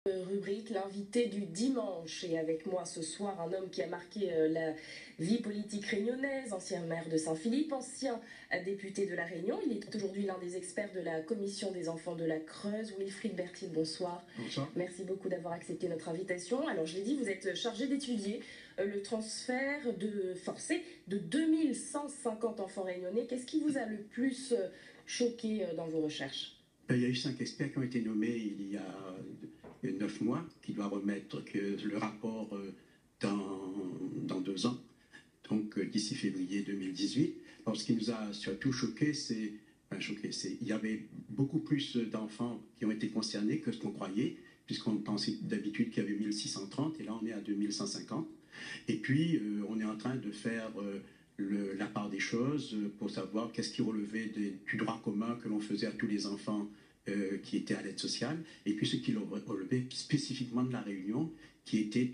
Rubrique l'invité du dimanche, et avec moi ce soir un homme qui a marqué la vie politique réunionnaise, ancien maire de Saint-Philippe, ancien député de la Réunion. Il est aujourd'hui l'un des experts de la commission des enfants de la Creuse. Wilfried Berthier, bonsoir. Bonsoir. Merci beaucoup d'avoir accepté notre invitation. Alors je l'ai dit, vous êtes chargé d'étudier le transfert forcé de 2150 enfants réunionnais. Qu'est-ce qui vous a le plus choqué dans vos recherches? Il y a eu 5 experts qui ont été nommés il y a 9 mois, qui doivent remettre le rapport dans 2 ans, donc d'ici février 2018. Alors, ce qui nous a surtout choqué, il y avait beaucoup plus d'enfants qui ont été concernés que ce qu'on croyait, puisqu'on pensait d'habitude qu'il y avait 1630, et là on est à 2150. Et puis, on est en train de faire la part des choses pour savoir qu'est-ce qui relevait du droit commun que l'on faisait à tous les enfants qui étaient à l'aide sociale, et puis ce qui relevait spécifiquement de la Réunion, qui était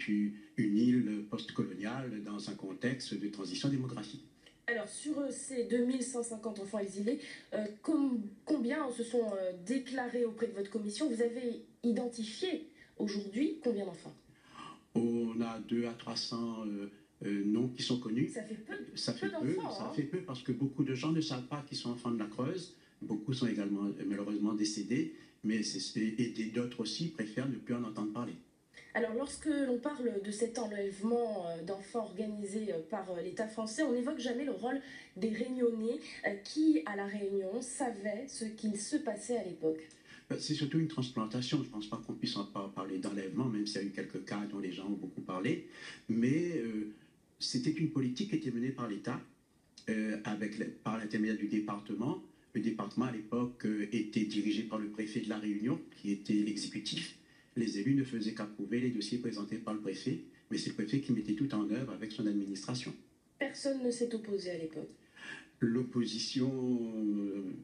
une île post-coloniale dans un contexte de transition démographique. Alors, sur ces 2150 enfants exilés, combien se sont déclarés auprès de votre commission? Vous avez identifié aujourd'hui combien d'enfants? On a 200 à 300 noms qui sont connus. Ça fait peu. Ça fait peu parce que beaucoup de gens ne savent pas qu'ils sont enfants de la Creuse. Beaucoup sont également malheureusement décédés, et d'autres aussi préfèrent ne plus en entendre parler. Alors, lorsque l'on parle de cet enlèvement d'enfants organisé par l'État français, on n'évoque jamais le rôle des Réunionnais qui, à La Réunion, savaient ce qu'il se passait à l'époque. C'est surtout une transplantation. Je ne pense pas qu'on puisse en parler d'enlèvement, même s'il y a eu quelques cas dont les gens ont beaucoup parlé. Mais c'était une politique qui était menée par l'État, par l'intermédiaire du département. Le département, à l'époque, était dirigé par le préfet de la Réunion, qui était l'exécutif. Les élus ne faisaient qu'approuver les dossiers présentés par le préfet, mais c'est le préfet qui mettait tout en œuvre avec son administration. Personne ne s'est opposé à l'époque. L'opposition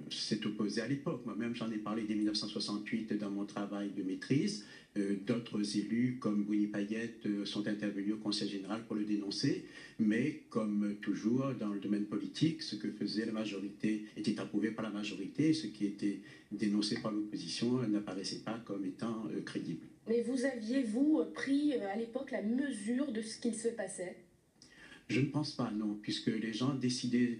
s'est opposée à l'époque. Moi-même, j'en ai parlé dès 1968 dans mon travail de maîtrise. D'autres élus, comme Bruni Payette, sont intervenus au Conseil général pour le dénoncer. Mais comme toujours dans le domaine politique, ce que faisait la majorité était approuvé par la majorité, et ce qui était dénoncé par l'opposition n'apparaissait pas comme étant crédible. Mais vous aviez, vous, pris à l'époque la mesure de ce qu'il se passait? Je ne pense pas, non, puisque les gens décidaient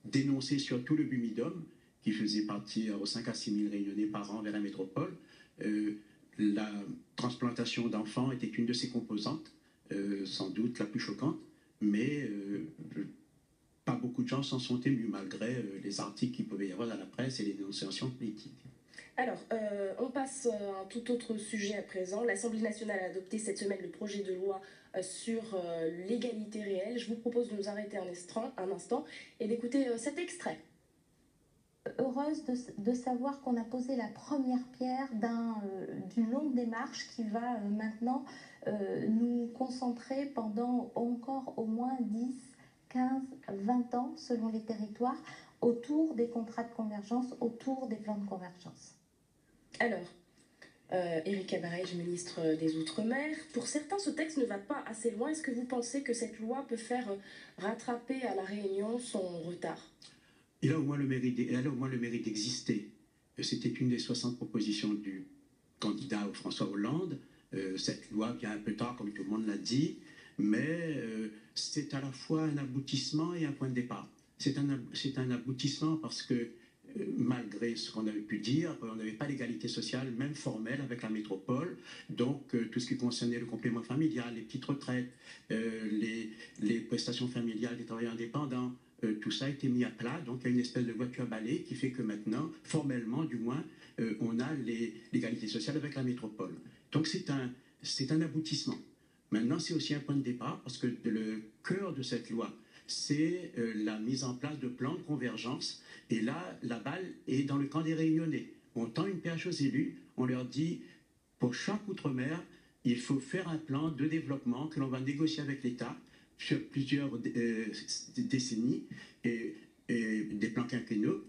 dénoncer surtout le Bumidum, qui faisait partir aux 5 à 6 000 Réunionnais par an vers la métropole. La transplantation d'enfants était une de ses composantes, sans doute la plus choquante, mais pas beaucoup de gens s'en sont émus, malgré les articles qu'il pouvait y avoir dans la presse et les dénonciations politiques. Alors, on passe à un tout autre sujet à présent. L'Assemblée nationale a adopté cette semaine le projet de loi sur l'égalité réelle. Je vous propose de nous arrêter un instant et d'écouter cet extrait. Heureuse de savoir qu'on a posé la première pierre d'une longue démarche qui va maintenant nous concentrer pendant encore au moins 10, 15, 20 ans, selon les territoires, autour des contrats de convergence, autour des plans de convergence. Alors, Éric Cabarège, ministre des Outre-mer, pour certains, ce texte ne va pas assez loin. Est-ce que vous pensez que cette loi peut faire rattraper à La Réunion son retard? Elle a au moins le mérite d'exister. C'était une des 60 propositions du candidat François Hollande. Cette loi vient un peu tard, comme tout le monde l'a dit, mais c'est à la fois un aboutissement et un point de départ. C'est un aboutissement parce que, malgré ce qu'on avait pu dire, on n'avait pas d'égalité sociale, même formelle, avec la métropole. Donc, tout ce qui concernait le complément familial, les petites retraites, les prestations familiales des travailleurs indépendants, tout ça a été mis à plat. Donc, il y a une espèce de voiture à balai qui fait que maintenant, formellement du moins, on a l'égalité sociale avec la métropole. Donc, c'est un aboutissement. Maintenant, c'est aussi un point de départ parce que le cœur de cette loi, c'est la mise en place de plans de convergence. Et là, la balle est dans le camp des Réunionnais. On tend une perche aux élus, on leur dit, pour chaque outre-mer, il faut faire un plan de développement que l'on va négocier avec l'État sur plusieurs décennies et des plans quinquennaux.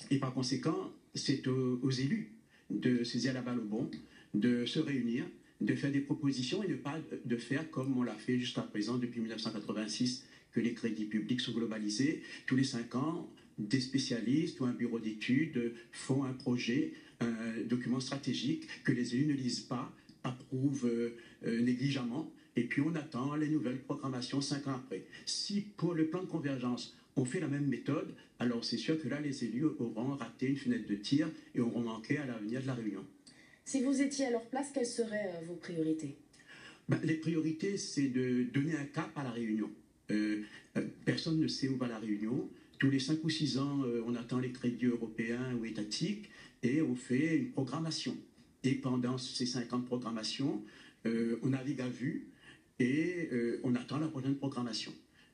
Et par conséquent, c'est aux élus de saisir la balle au bond, de se réunir, de faire des propositions et ne pas de faire comme on l'a fait jusqu'à présent depuis 1986, que les crédits publics sont globalisés. Tous les 5 ans, des spécialistes ou un bureau d'études font un projet, un document stratégique que les élus ne lisent pas, approuvent négligemment, et puis on attend les nouvelles programmations 5 ans après. Si pour le plan de convergence, on fait la même méthode, alors c'est sûr que là, les élus auront raté une fenêtre de tir et auront manqué à l'avenir de la Réunion. Si vous étiez à leur place, quelles seraient vos priorités? Les priorités, c'est de donner un cap à la Réunion. Personne ne sait où va la Réunion. Tous les 5 ou 6 ans, on attend les crédits européens ou étatiques et on fait une programmation. Et pendant ces 5 ans de programmation, on navigue à vue et on attend la prochaine programmation.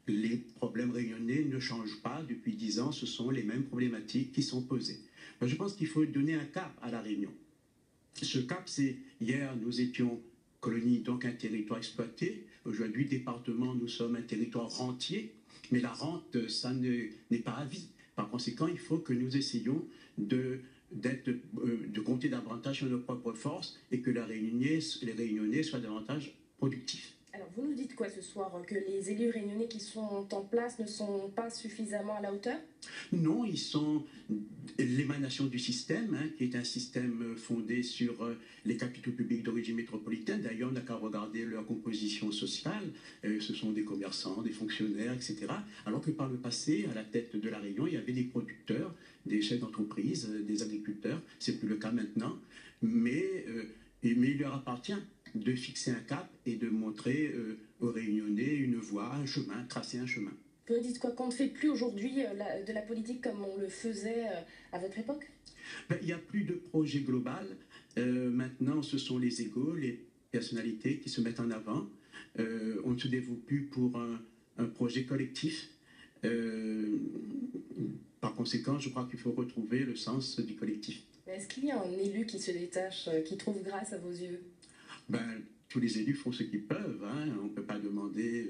Les problèmes réunionnais ne changent pas depuis 10 ans, ce sont les mêmes problématiques qui sont posées. Je pense qu'il faut donner un cap à la Réunion. Ce cap, c'est hier, nous étions colonie, donc un territoire exploité. Aujourd'hui, département, nous sommes un territoire rentier, mais la rente, ça n'est pas à vie. Par conséquent, il faut que nous essayions de compter davantage sur nos propres forces et que les Réunionnais soient davantage productifs. Alors, vous nous dites quoi ce soir? Que les élus réunionnais qui sont en place ne sont pas suffisamment à la hauteur? Non, ils sont l'émanation du système, qui est un système fondé sur les capitaux publics d'origine métropolitaine. D'ailleurs, on n'a qu'à regarder leur composition sociale. Ce sont des commerçants, des fonctionnaires, etc. Alors que par le passé, à la tête de la Réunion, il y avait des producteurs, des chefs d'entreprise, des agriculteurs. C'est plus le cas maintenant. Mais il leur appartient de fixer un cap et de montrer aux Réunionnais une voie, un chemin, tracer un chemin. Vous dites quoi, qu'on ne fait plus aujourd'hui de la politique comme on le faisait à votre époque? Il n'y a plus de projet global. Maintenant, ce sont les égos, les personnalités qui se mettent en avant. On ne se dévoue plus pour un projet collectif. Par conséquent, je crois qu'il faut retrouver le sens du collectif. Mais est-ce qu'il y a un élu qui se détache, qui trouve grâce à vos yeux? Tous les élus font ce qu'ils peuvent. On ne peut pas demander...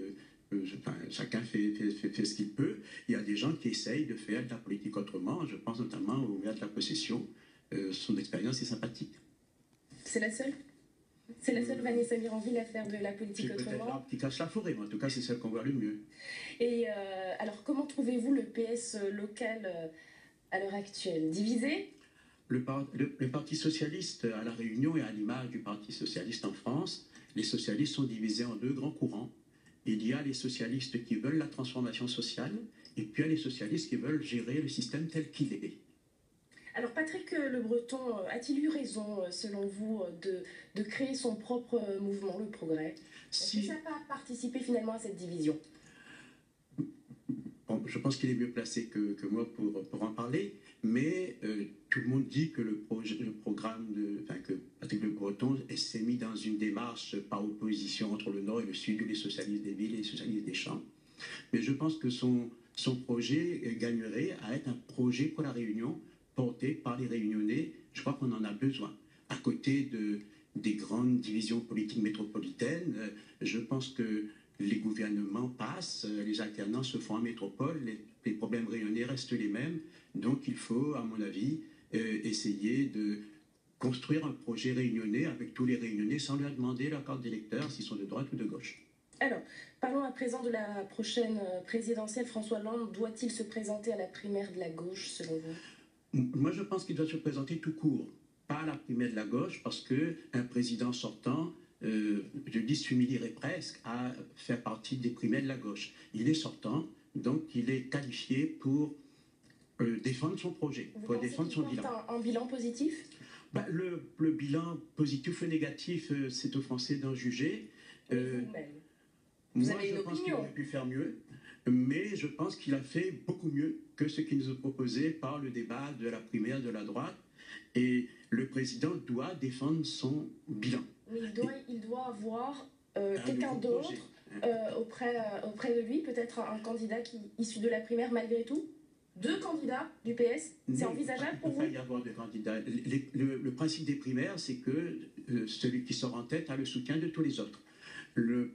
chacun fait ce qu'il peut. Il y a des gens qui essayent de faire de la politique autrement. Je pense notamment au maire de la Possession. Son expérience est sympathique. C'est la seule? C'est la seule Vanessa Miranville à faire de la politique autrement? Peut-être l'arbre qui cache la forêt, mais en tout cas, c'est celle qu'on voit le mieux. Et alors, comment trouvez-vous le PS local à l'heure actuelle? Divisé? Le Parti socialiste à La Réunion et à l'image du Parti socialiste en France, les socialistes sont divisés en 2 grands courants. Il y a les socialistes qui veulent la transformation sociale et puis il y a les socialistes qui veulent gérer le système tel qu'il est. Alors Patrick Le Breton, a-t-il eu raison, selon vous, de créer son propre mouvement, Le Progrès? Est-ce que ça n'a pas participé finalement à cette division? Bon, je pense qu'il est mieux placé que moi pour en parler, mais tout le monde dit que que Patrick Le Breton s'est mis dans une démarche par opposition entre le Nord et le Sud, les socialistes des villes et les socialistes des champs. Mais je pense que son projet gagnerait à être un projet pour la Réunion, porté par les Réunionnais. Je crois qu'on en a besoin. À côté des grandes divisions politiques métropolitaines, je pense que les gouvernements passent, les alternances se font en métropole, les problèmes réunionnais restent les mêmes. Donc il faut, à mon avis, essayer de construire un projet réunionnais avec tous les Réunionnais sans leur demander leur carte d'électeur s'ils sont de droite ou de gauche. Alors, parlons à présent de la prochaine présidentielle. François Hollande doit-il se présenter à la primaire de la gauche, selon vous? Moi, je pense qu'il doit se présenter tout court, pas à la primaire de la gauche, parce qu'un président sortant, je dis, s'humilierait presque à faire partie des primaires de la gauche. Il est sortant, donc il est qualifié pour défendre son projet, pour défendre son bilan. Un bilan positif? Le bilan positif ou négatif, c'est aux Français d'en juger. Vous avez une je pense qu'il opinion. aurait pu faire mieux, mais je pense qu'il a fait beaucoup mieux que ce qu'il nous a proposé par le débat de la primaire de la droite. Et le président doit défendre son bilan. Mais il doit avoir quelqu'un d'autre auprès de lui, peut-être un candidat issu de la primaire malgré tout? 2 candidats du PS, c'est envisageable pour vous? Il ne peut pas y avoir de candidats. Le principe des primaires, c'est que celui qui sort en tête a le soutien de tous les autres. Le